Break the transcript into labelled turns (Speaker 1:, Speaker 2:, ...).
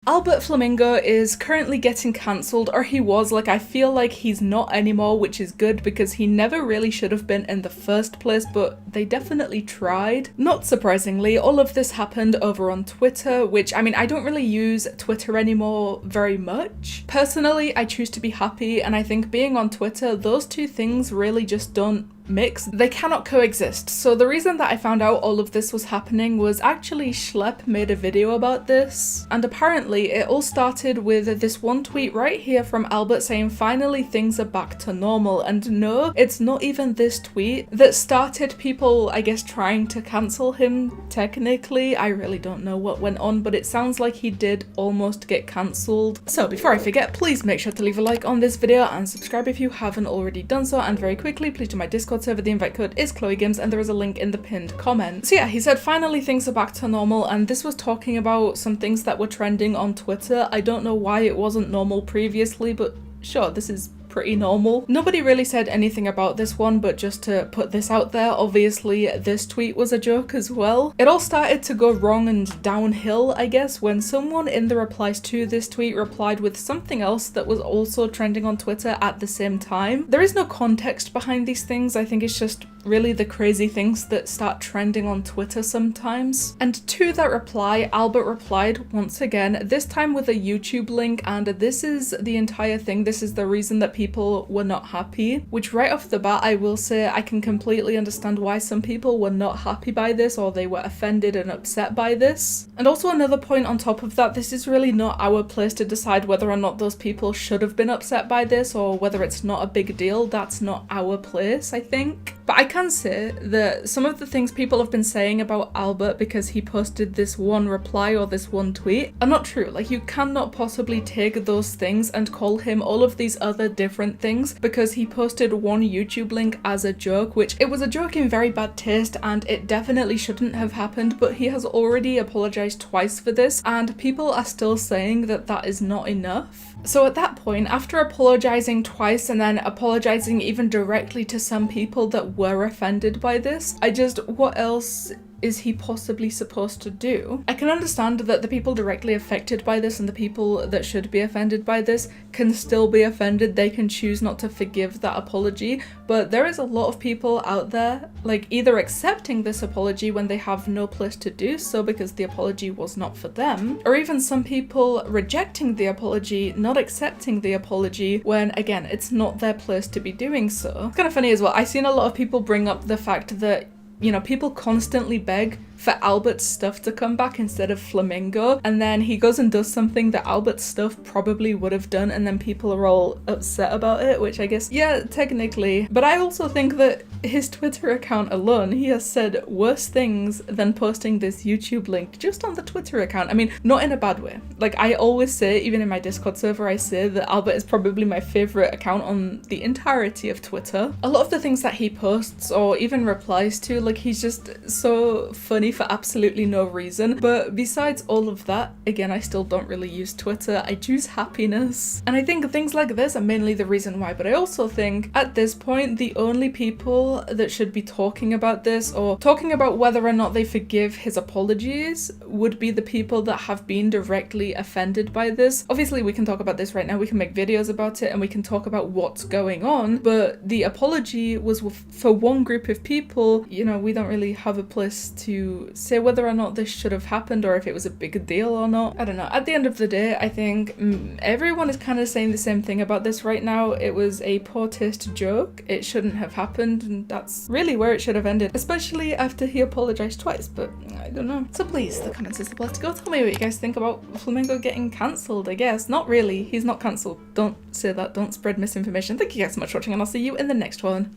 Speaker 1: Albert Flamingo is currently getting cancelled, or he was. Like, I feel like he's not anymore, which is good because he never really should have been in the first place, but they definitely tried. Not surprisingly, all of this happened over on Twitter, which, I mean, I don't really use Twitter anymore very much. Personally, I choose to be happy, and I think being on Twitter, those two things really just don't mix. They cannot coexist. So the reason that I found out all of this was happening was actually Schlep made a video about this, and apparently it all started with this one tweet right here from Albert saying finally things are back to normal. And no, it's not even this tweet that started people, I guess, trying to cancel him technically. I really don't know what went on, but it sounds like he did almost get cancelled. So before I forget, please make sure to leave a like on this video and subscribe if you haven't already done so, and very quickly please join my Discord server. The invite code is ChloeGames and there is a link in the pinned comment. So yeah, he said finally things are back to normal, and this was talking about some things that were trending on Twitter. I don't know why it wasn't normal previously, but sure, this is pretty normal. Nobody really said anything about this one, but just to put this out there, obviously this tweet was a joke as well. It all started to go wrong and downhill, I guess, when someone in the replies to this tweet replied with something else that was also trending on Twitter at the same time. There is no context behind these things. I think it's just really the crazy things that start trending on Twitter sometimes. And to that reply, Albert replied once again, this time with a YouTube link, and this is the entire thing. This is the reason that people were not happy, which right off the bat, I will say I can completely understand why some people were not happy by this, or they were offended and upset by this. And also another point on top of that, this is really not our place to decide whether or not those people should have been upset by this, or whether it's not a big deal. That's not our place, I think. But I can say that some of the things people have been saying about Albert because he posted this one reply or this one tweet are not true. Like, you cannot possibly take those things and call him all of these other different things because he posted one YouTube link as a joke, which it was a joke in very bad taste and it definitely shouldn't have happened, but he has already apologized twice for this and people are still saying that that is not enough. So at that point, after apologizing twice and then apologizing even directly to some people that were offended by this, what else is he possibly supposed to do? I can understand that the people directly affected by this and the people that should be offended by this can still be offended. They can choose not to forgive that apology, but there is a lot of people out there like either accepting this apology when they have no place to do so because the apology was not for them, or even some people rejecting the apology, not accepting the apology when, again, it's not their place to be doing so. It's kind of funny as well. I've seen a lot of people bring up the fact that, you know, people constantly beg for Albert's stuff to come back instead of Flamingo, and then he goes and does something that Albert's stuff probably would have done, and then people are all upset about it, which I guess, yeah, technically. But I also think that his Twitter account alone, he has said worse things than posting this YouTube link just on the Twitter account. I mean, not in a bad way. Like, I always say, even in my Discord server, I say that Albert is probably my favorite account on the entirety of Twitter. A lot of the things that he posts or even replies to, like, he's just so funny for absolutely no reason. But besides all of that, again, I still don't really use Twitter. I choose happiness. And I think things like this are mainly the reason why. But I also think at this point, the only people that should be talking about this or talking about whether or not they forgive his apologies would be the people that have been directly offended by this. Obviously, we can talk about this right now. We can make videos about it and we can talk about what's going on. But the apology was for one group of people. You know, we don't really have a place to say whether or not this should have happened or if it was a big deal or not. I don't know. At the end of the day, I think everyone is kind of saying the same thing about this right now. It was a poor taste joke. It shouldn't have happened, and that's really where it should have ended, especially after he apologized twice, but I don't know. So please, the comments is the place to go. Tell me what you guys think about Flamingo getting cancelled, I guess. Not really. He's not cancelled. Don't say that. Don't spread misinformation. Thank you guys so much for watching, and I'll see you in the next one.